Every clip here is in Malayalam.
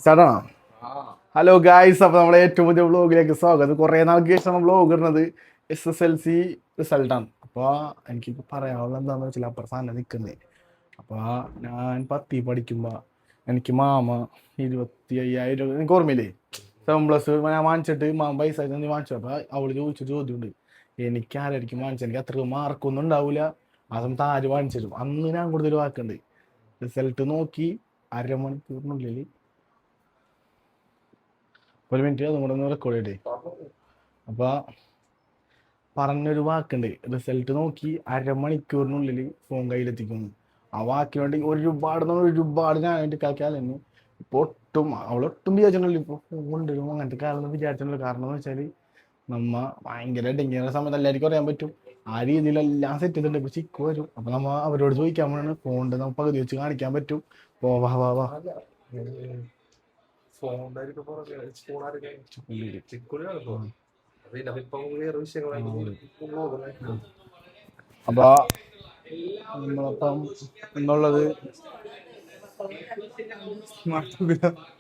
ചേട്ടാ ഹലോ ഗായ്സ്, അപ്പോൾ നമ്മളെ ഏറ്റവും പുതിയ വ്ളോഗിലേക്ക് സ്വാഗതം. കുറേ നാൾക്ക് ശേഷം വ്ളോഗ് ഇടുന്നത് SSLC റിസൾട്ടാണ്. അപ്പോൾ എനിക്കിപ്പോൾ പറയാനുള്ളത് എന്താണെന്ന് വെച്ചാൽ അപ്പുറം സാധനം നിൽക്കുന്നത്. അപ്പോൾ ഞാൻ 10 പഠിക്കുമ്പോൾ എനിക്ക് മാമ 25,000 എനിക്ക് ഓർമ്മയില്ലേ, 7+ ഞാൻ വാങ്ങിച്ചിട്ട് മാമ പൈസ നീ വാങ്ങിച്ചു. അപ്പോൾ അവൾ ചോദിച്ച ചോദ്യമുണ്ട്, എനിക്ക് ആരായിരിക്കും വാങ്ങിച്ചത്, എനിക്ക് അത്ര മാർക്കൊന്നും ഉണ്ടാവില്ല, ആ സമയത്ത് ആര് വാങ്ങിച്ചിട്ടും. അന്ന് ഞാൻ കൂടുതൽ വാക്കുണ്ട്. റിസൾട്ട് നോക്കി അരമണിക്കൂറിനുള്ളിൽ ഒരു മിനിറ്റ് അതും കൂടെ ഒന്ന് റെക്കോർഡ് ചെയ്തേ. അപ്പോൾ പറഞ്ഞൊരു വാക്കുണ്ട്, റിസൾട്ട് നോക്കി അരമണിക്കൂറിനുള്ളിൽ ഫോൺ കയ്യിലെത്തിക്കുന്നു. ആ വാക്കിന് വേണ്ടി ഒരുപാട് ഞാൻ വേണ്ടി കളിക്കാറുണ്ട്. ഇപ്പോൾ അവളൊട്ടും വിചാരിച്ചിട്ടുണ്ടല്ലോ ഇപ്പോൾ ഫോൺ കൊണ്ടുവരും അങ്ങനത്തെ കാലം വിചാരിച്ചിട്ടുണ്ടല്ലോ. കാരണം എന്ന് വെച്ചാൽ നമ്മ ഭയങ്കര ഡെങ്കിയുടെ സമയത്ത് എല്ലാവർക്കും അറിയാൻ പറ്റും. ആ രീതിയിലെല്ലാം സെറ്റ് ചെയ്തിട്ടുണ്ട്. ഇപ്പോൾ ചിക്കു വരും, അപ്പോൾ നമ്മ അവരോട് ചോദിക്കാൻ വേണ്ടി ഫോണിൻ്റെ നമുക്ക് പകുതി വെച്ച് കാണിക്കാൻ പറ്റും. വാ അപ്പൊ നമ്മളപ്പം എന്നുള്ളത്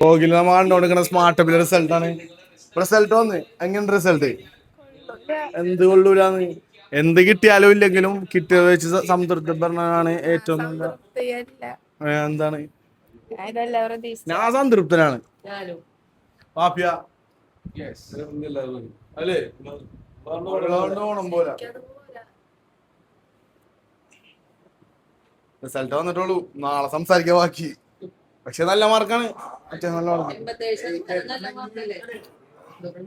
പോകില്ല നമ്മ കണ്ടോണ്ടിരിക്കുന്ന സ്മാർട്ട് ടബിലെ റിസൾട്ടാണ്. റിസൾട്ട് വന്ന് എങ്ങനെയുണ്ട് റിസൾട്ട്? എന്ത് കൊള്ളൂലാന്ന്, എന്ത് കിട്ടിയാലും ഇല്ലെങ്കിലും കിട്ടിയത് വെച്ച് സംതൃപ്തിപ്പെടാനാണ് ഏറ്റവും നല്ല. എന്താണ്, ഞാൻ സംതൃപ്തനാണ്. പാപ്പിയ അല്ലേ ഓണം പോലെ റിസൾട്ട് വന്നിട്ടുള്ളൂ, നാളെ സംസാരിക്കാൻ ബാക്കി. പക്ഷെ നല്ല മാർക്കാണ്, നല്ല മാർക്ക്.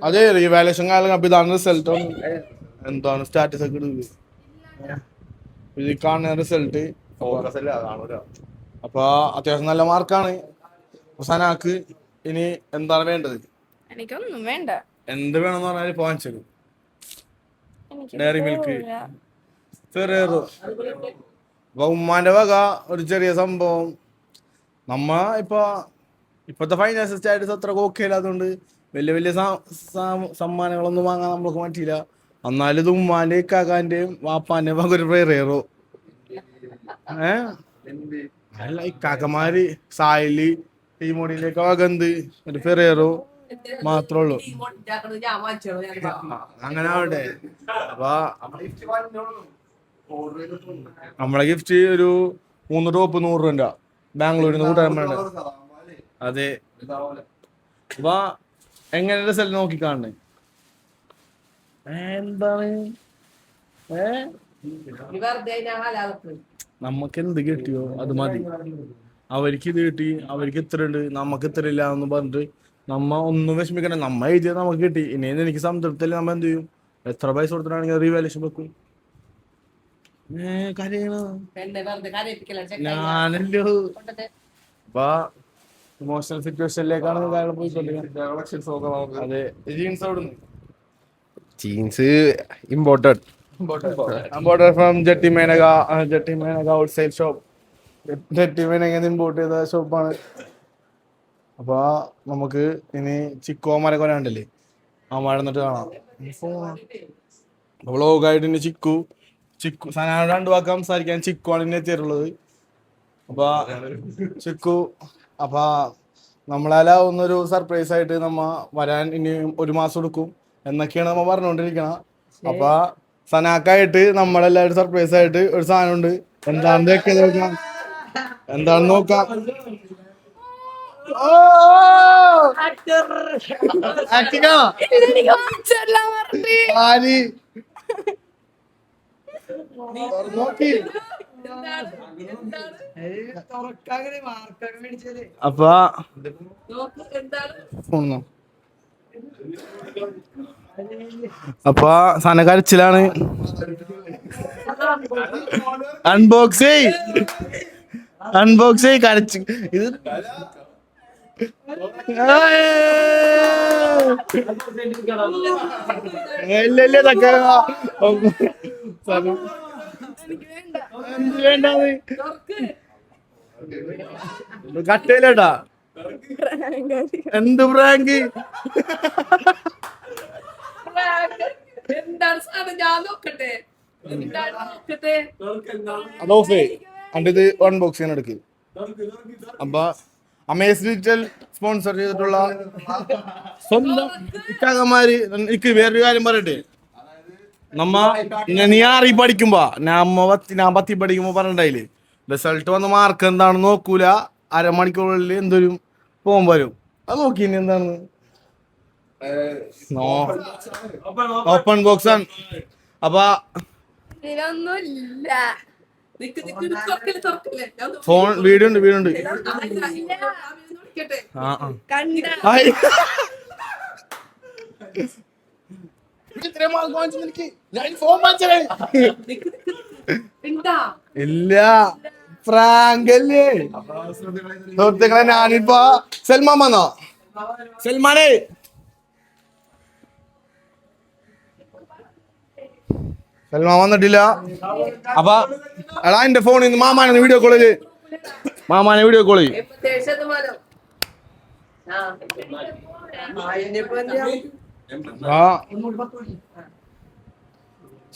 അതെ, റീവാലുവേഷൻ കാലം. അപ്പൊ ഇതാണ് റിസൾട്ട്. എന്താണ് സ്റ്റാറ്റസ് ഒക്കെ ഇടുന്നത്, ഇത് കാണുന്ന റിസൾട്ട്. അപ്പൊ അത്യാവശ്യം നല്ല മാർക്കാണ്. സനാക്ക് ഇനി എന്താണ് വേണ്ടത്? എനിക്കൊന്നും വേണ്ട. എന്ത് വേണമെന്ന് പറഞ്ഞാൽ വാങ്ങിച്ചത് ഡയറി മിൽക്ക് ഫെറേറോ. ഉമ്മാന്റെ വക ഒരു ചെറിയ സംഭവം. നമ്മ ഇപ്പത്തെ ഫൈനാൻഷ്യൽ സ്റ്റാറ്റസ് അത്ര ഓക്കെയില്ലാത്തതുകൊണ്ട് വലിയ സമ്മാനങ്ങളൊന്നും വാങ്ങാൻ നമ്മൾക്ക് പറ്റിയില്ല. എന്നാലും ഇത് ഉമ്മാന്റെ ഇക്കാക്കാന്റെയും വാപ്പാന്റെയും വക ഒരു ഫെറേറോ. അല്ല, ഇക്കാക്കന്മാര് സായലി ടീമോടിയിലേക്ക് വകന്ത് ഒരു ഫെറേറോ മാത്രേ ഉള്ളൂ. അങ്ങനെ ആവട്ടെ. അപ്പൊ നമ്മളെ ഗിഫ്റ്റ് ഒരു 3 ടോപ്പ് 100 രൂപ ബാംഗ്ലൂരിൽ നിന്ന് കൂട്ടാൻ വേണ്ട. അതെ. അപ്പൊ എങ്ങനെ റിസൾട്ട് നോക്കി കാണണേ? എന്താണ് നമ്മക്ക് എന്ത് കിട്ടിയോ അത് മതി. അവർക്ക് ഇത് കിട്ടി, അവർക്ക് ഇത്ര ഉണ്ട്, നമുക്ക് ഇത്ര ഇല്ല എന്ന് പറഞ്ഞിട്ട് നമ്മ ഒന്നും വിഷമിക്കണം. നമ്മ എഴുതിയത് നമുക്ക് കിട്ടി, ഇനി എനിക്ക് സംതൃപ്തിയല്ലേ, നമ്മ എന്ത് ചെയ്യും? എത്ര പൈസ കൊടുത്തിട്ടാണെങ്കിൽ റീവാലുവേഷൻ വെക്കും. ഞാനല്ലോ അപ്പൊ ഇമോഷണൽ സിറ്റുവേഷനിലേക്കാണ് കാര്യങ്ങൾ പോയിക്കൊണ്ടിരിക്കുന്നത്. അതെ, ജീൻസ് അവിടുന്ന് jeans imported from jetty Menaka wholesale shop. Jetty Menaka import ചെയ്ത ഷോപ്പാണ്. അപ്പൊ നമുക്ക് ഇനി ചിക്കോ മരക്കൊല ഉണ്ടല്ലേ, ആ മഴ എന്നിട്ട് കാണാം. വ്ളോഗായിട്ട് ഇനി ചിക്കു സനാട് 2 വാക്ക് സംസാരിക്കാൻ ചിക്കു ആണ് ഇനി എത്തിയിട്ടുള്ളത്. അപ്പൊ ചിക്കു അപ്പൊ നമ്മളാലാവുന്നൊരു സർപ്രൈസ് ആയിട്ട് നമ്മ വരാൻ ഇനി 1 മാസം എടുക്കും എന്നൊക്കെയാണ് നമ്മ പറഞ്ഞുകൊണ്ടിരിക്കണം. അപ്പൊ സനാക്കായിട്ട് നമ്മളെല്ലാവരും സർപ്രൈസ് ആയിട്ട് ഒരു സാധനം ഉണ്ട്. എന്താണെന്ന് നോക്കാം. അപ്പൊ സാധനം കരച്ചിലാണ്. അൺബോക്സ് കരച്ച് ഇത് ഇല്ല വേണ്ടാന്ന് കട്ടയിലേട്ടാ. എന്ത് പ്രാങ്ക്? അതോഫേ അന്റെ ഇത് അൺബോക്സ് ചെയ്യാൻ എടുക്ക്. അപ്പൊ അമേസ് ഡിജിറ്റൽ സ്പോൺസർ ചെയ്തിട്ടുള്ള സ്വന്തം ഇക്കാക്കന്മാര്. എനിക്ക് വേറൊരു കാര്യം പറയട്ടെ, നീ ആറി പഠിക്കുമ്പോ ഞാൻ 10 പഠിക്കുമ്പോ പറഞ്ഞിട്ടുണ്ടായില്ലേ, റിസൾട്ട് വന്ന മാർക്ക് എന്താണെന്ന് നോക്കൂല, അരമണിക്കൂറിൽ എന്തൊരു പോകാൻ വരും. അത് നോക്കി ഇനി എന്താണ് ഓപ്പൺ ബോക്സ് ആണ്. അപ്പൊ ഫോൺ വീഡിയോ ഉണ്ട്. ഇല്ല ഫ്രാങ്കല്ലേ സുഹൃത്തുക്കളെ. ഞാനിപ്പോ സൽമാൻ വന്നോ? സൽമാനെ സൽമാൻ വന്നിട്ടില്ല. അപ്പൊ എടാ എന്റെ ഫോണിൽ നിന്ന് മാമാനെ വീഡിയോ കോൾ ചെയ്ത്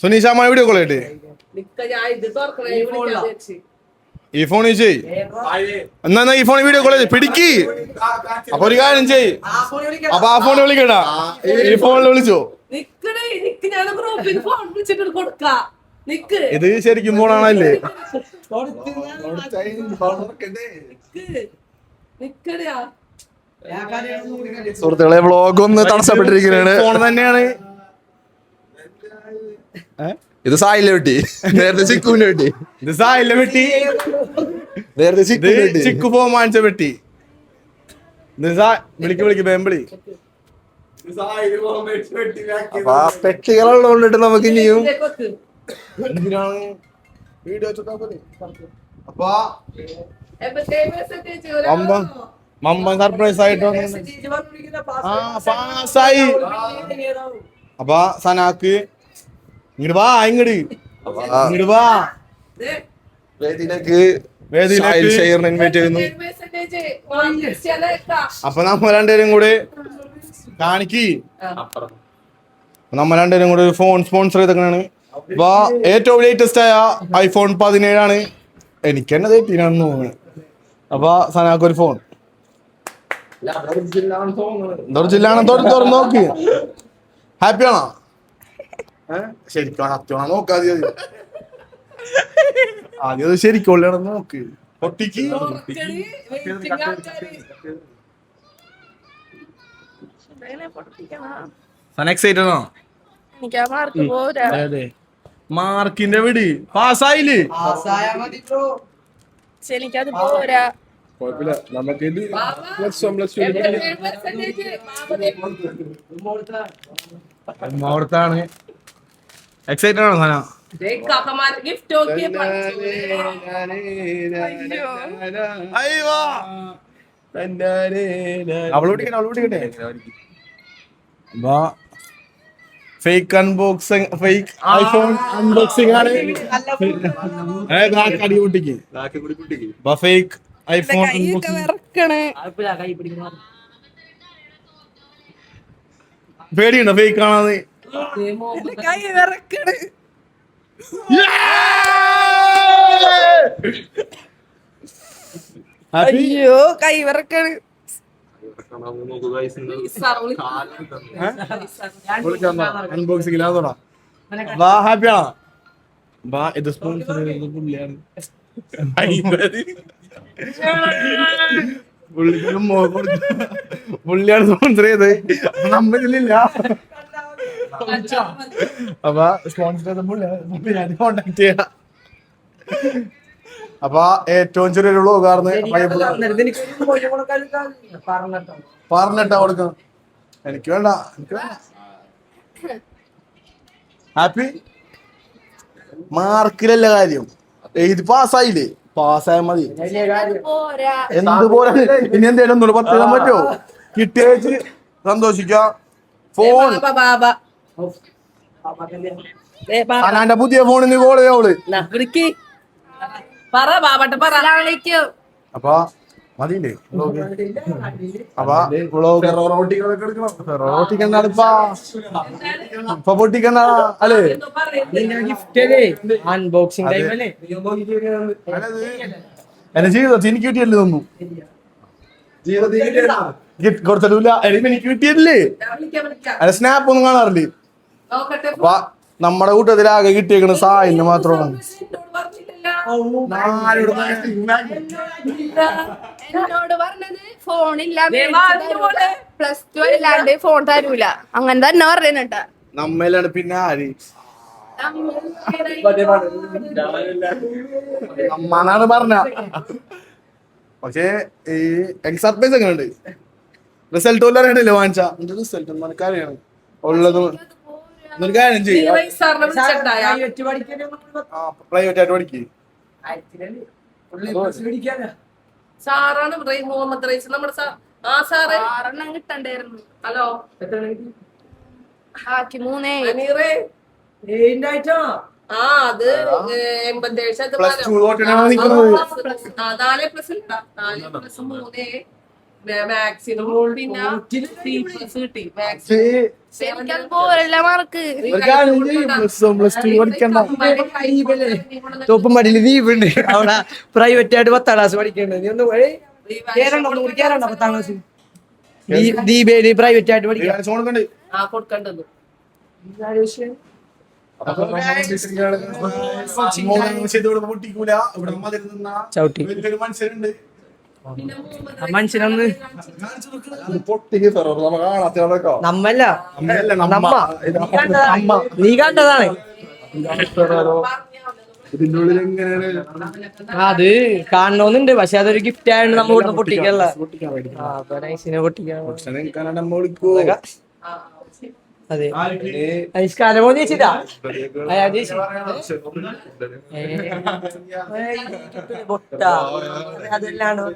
സുനീഷാമ്മ വീഡിയോ കോൾ ചെയ്തിട്ട് ഈ ഫോണിൽ ചെയ്. എന്നാ ഈ ഫോണിൽ വീഡിയോ കോൾ ചെയ്ത് പിടിക്ക്. അപ്പൊ ഒരു കാര്യം ചെയ്, അപ്പൊ ആ ഫോണിൽ വിളിക്കണ്ട, ഈ ഫോണിൽ വിളിച്ചോ. ഇത് ശരിക്കും ഫോണാണല്ലേ? സുഹൃത്തുക്കളെ വ്ളോഗ് ഒന്ന് തടസ്സപ്പെട്ടിരിക്കുകയാണ്. ഫോൺ തന്നെയാണ് ഇത് സായില്ല വെട്ടി, നേരത്തെ ചിക്കുവിനെ വെട്ടി. ഇത് സായില്ല വെട്ടി, നേരത്തെ ചിക്കു ഫോൺ വാങ്ങിച്ച വെട്ടി. വിളിക്ക് ബേമ്പിളി. പെട്ടികളുള്ളതുകൊണ്ടിട്ട് നമുക്ക് ഇനിയും മമ്പൻ സർപ്രൈസ് ആയിട്ട് പാസായി. അപ്പൊ സനാക്ക് ഇങ്ങോട്ട് വാ വേദിയിലേക്ക് ഇൻവൈറ്റ് ചെയ്യുന്നു. അപ്പൊ നമ്മ രണ്ടുപേരും കൂടെ കാണിക്ക്. നമ്മ രണ്ടുപേരും കൂടെ ഒരു ഫോൺ സ്പോൺസർ ചെയ്തേക്കാണ്. അപ്പൊ ഏറ്റവും ലേറ്റസ്റ്റ് ആയ iPhone 17 എനിക്ക് തന്നെ 13 ആണെന്ന് തോന്നുന്നു. അപ്പൊ സനാക്ക് ഒരു ഫോൺ ജില്ലാണ് തുറന്ന് നോക്ക്. ഹാപ്പിയാണോ? ശരിക്കും സത്യമാണോ നോക്കാതെ ആദ്യം അത് ശരിക്കുള്ള നോക്ക്. പൊട്ടിക്ക് എക്സൈറ്റഡ് ആണോ? മാർക്കിന്റെ വീട് പാസ്സായില്ലേ? എനിക്കത് പോരാ. അവിടുത്താണ്. എക്സൈറ്റഡ് ആണോ സന? അവളോട് fake unboxing, fake iPhone unboxing ആണ്. അടി പൊട്ടിക്ക് ഫേക്ക് ഐഫോൺ പേടിയുണ്ടോ ഫേക്ക് കാണാതെ? അയ്യോ കൈ വിറക്കണ്. അൺബോക്സിംഗ് ഹാപ്പിയാണോ? ഇത് സ്പോൺസർ പുള്ളിയാണ്. പുള്ളിയാണ് സ്പോൺസർ ചെയ്ത്, നമ്മളില്ല. അപ്പൊ സ്പോൺസർ ചെയ്ത പുള്ളിയാണ് കോണ്ടാക്ട് ചെയ്യാം. അപ്പൊ ഏറ്റവും ചെറിയൊരു വ്ളോഗാർന്ന് പറഞ്ഞിട്ടാ കൊടുക്കണം. എനിക്ക് വേണ്ട. ഹാപ്പി മാർക്കിലല്ല കാര്യം, എഴുതി പാസ്സായില്ലേ? പാസ്സായ മതി. എന്തുപോലെ ഇനി എന്തേലും ഒന്നുകൂടെ 10 എഴുതാൻ പറ്റുമോ? കിട്ടിയ വെച്ച് സന്തോഷിക്ക. ഫോൺ അനാന്റെ പുതിയ ഫോണിന് കോൾ ചെയ്യോള്. അപ്പൊ മതിയില്ലേ? അപ്പൊ പൊട്ടിക്കണ്ടാണ് ഇപ്പൊ പൊട്ടിക്കണ്ട അല്ലേ? എന്റെ ജീവിതത്തിൽ എനിക്ക് കിട്ടിയല്ലേ തോന്നുന്നു. ഗിഫ്റ്റ് കൊടുത്തിട്ടില്ല എനിക്ക് കിട്ടിയിട്ടില്ലേ അല്ല സ്നാപ്പ് ഒന്നും കാണാറില്ലേ അപ്പൊ നമ്മുടെ കൂട്ടത്തിൽ ആകെ കിട്ടിയേക്കണ സായിന് മാത്രമാണ് എന്നോട് പറഞ്ഞത് ഫോണില്ല +2 അല്ലാണ്ട് ഫോൺ തരൂല അങ്ങനെ തന്നെ പറയുന്നുട്ടാ നമ്മയിലാണ് പിന്നെ ആര് അമ്മാനാണ് പറഞ്ഞ പക്ഷേ ഈ സർപ്രൈസ് എങ്ങനെ ഉണ്ട് റിസൾട്ട് പോലും അറിയണില്ല വാങ്ങിച്ച റിസൾട്ട് നിനക്ക് അറിയണം ഉള്ളത് എന്നൊരു കാര്യം ചെയ്യും പ്രൈവറ്റ് ആയിട്ട് പഠിക്കും സാറാണ് മുഹമ്മദ് റൈസ് നമ്മുടെ സാറേ കിട്ടണ്ടായിരുന്നു ഹലോ ബാക്കി 3 അനീറേ ആ അത് 87 പ്ലസ് ടു തോട്ടിനാണ് ശതമാനം 4+3 മാക്സിനും പിന്നെ C+ കിട്ടി മാക്സിനും എനിക്കത് പോരല്ല മാർക്ക് പ്ലസ് ടു പഠിക്കണ്ട തോപ്പുംപടിയിൽ ദ്വീപുണ്ട് അവിടെ പ്രൈവറ്റ് ആയിട്ട് 10ാം ക്ലാസ് പഠിക്കണ്ട നീ ഒന്ന് കേറണ്ട 10ാം ക്ലാസ് ദീപേല് പ്രൈവറ്റ് ആയിട്ട് പഠിക്കാം ആ കൊടുക്കേണ്ടത് പൊട്ടിക്കൂല ഇവിടെ ചവിട്ടി വലിയൊരു മനുഷ്യരുണ്ട് പിന്നെ മനുഷ്യനൊന്ന് പൊട്ടിക്ക് കാണാത്ത നമ്മല്ല അമ്മയല്ല നമ്മ നീ കണ്ടതാണ് ഇതിന്റെ ഉള്ളിൽ എങ്ങനെയാണ് അത് കാണണമെന്നുണ്ട് പക്ഷെ അതൊരു ഗിഫ്റ്റ് ആയതുകൊണ്ട് നമ്മൾ ഇവിടുന്ന് പൊട്ടിക്കല്ല അപ്പൊ നൈസിനെ പൊട്ടിക്കാൻ നമ്മ വിളിക്കൂ അതെ നമസ്കാരം ചേച്ചിട്ടാ പൊട്ട അതെല്ലാണോ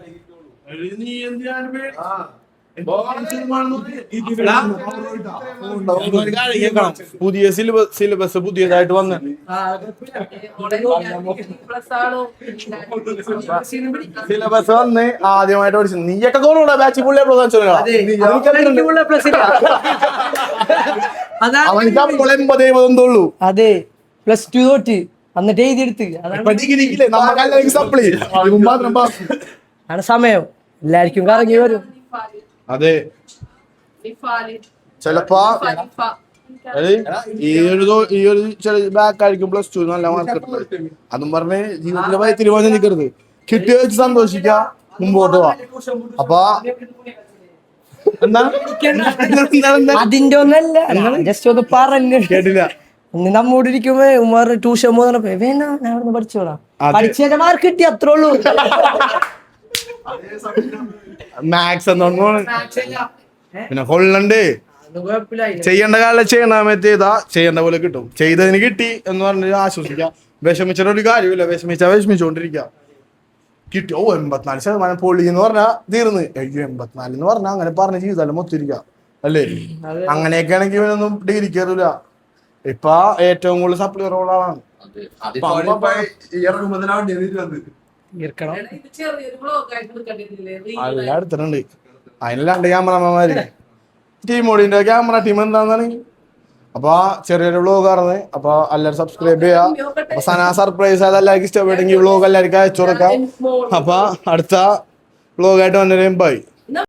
പുതിയ സിലബസ് പുതിയതായിട്ട് വന്ന് സിലബസ് വന്ന് ആദ്യമായിട്ട് പഠിച്ചു നീയൊക്കെ തോന്നൂടാ ബാച്ച് പുള്ളിയെ അവനിക്ക് അപ്പോൾ 80-70 അതെ +2 തൊട്ട് എന്നിട്ട് എഴുതിയെടുത്ത് നമുക്ക് സപ്ലി മാത്രം ആണ് സമയം എല്ലാവർക്കും കറങ്ങി വരും അതെ ചിലപ്പോ ഈ ഒരു ബാക്ക് ആയിരിക്കും +2 നല്ല മാർക്ക് അതും പറഞ്ഞ് ജീവിതത്തിലെ ഭയ തീരുമാനം നിൽക്കരുത് കിട്ടി വെച്ച് സന്തോഷിക്ക മുമ്പോട്ട് പോവാ അപ്പൊ അതിന്റെ ഒന്നല്ല ജസ്റ്റ് ഒന്ന് പറഞ്ഞു കേട്ടില്ല നമ്മോട് ഇരിക്കുമ്പോ ഉമ്മാർ ട്യൂഷൻ പോകുന്നപ്പോ വേണ്ട ഞാൻ അവിടെ പഠിച്ചോളാം പഠിച്ചതിന്റെ മാർക്ക് കിട്ടി അത്രേ ഉള്ളൂ മാത്സ് എന്നൊന്നും പിന്നെ കൊള്ളണ്ട് ചെയ്യേണ്ട കാലം ചെയ്യണ സമയത്ത് ചെയ്താ ചെയ്യേണ്ട പോലെ കിട്ടും ചെയ്തതിന് കിട്ടി എന്ന് പറഞ്ഞ് ആശ്വസിക്കാം വിഷമിച്ചിട്ട് ഒരു കാര്യമില്ല വിഷമിച്ചോണ്ടിരിക്ക കിട്ടി 84% പൊളി എന്ന് പറഞ്ഞാ തീർന്ന് 84 എന്ന് പറഞ്ഞാ അങ്ങനെ പറഞ്ഞ ജീവിതം മൊത്തിരിക്കാം അല്ലേ അങ്ങനെയൊക്കെ ആണെങ്കിൽ ഇവനൊന്നും ഡിഗ്രി കയറൂല ഇപ്പൊ ഏറ്റവും കൂടുതൽ സപ്ലി റോളാണ് അല്ല എടുത്തിട്ടുണ്ട് അതിന് 2 ക്യാമറമാര് ടീമോടിന്റെ ക്യാമറ ടീം എന്താന്നാണ് അപ്പൊ ചെറിയൊരു വ്ളോഗ് ആണ് അപ്പൊ എല്ലാവരും സബ്സ്ക്രൈബ് ചെയ്യാ അപ്പൊ സന സർപ്രൈസ് അത് എല്ലാവർക്കും ഇഷ്ടപ്പെട്ടെങ്കിൽ വ്ളോഗ് എല്ലാവർക്കും അയച്ചു കൊടുക്കാം അപ്പൊ അടുത്ത വ്ളോഗായിട്ട് വന്നേരം ബൈ.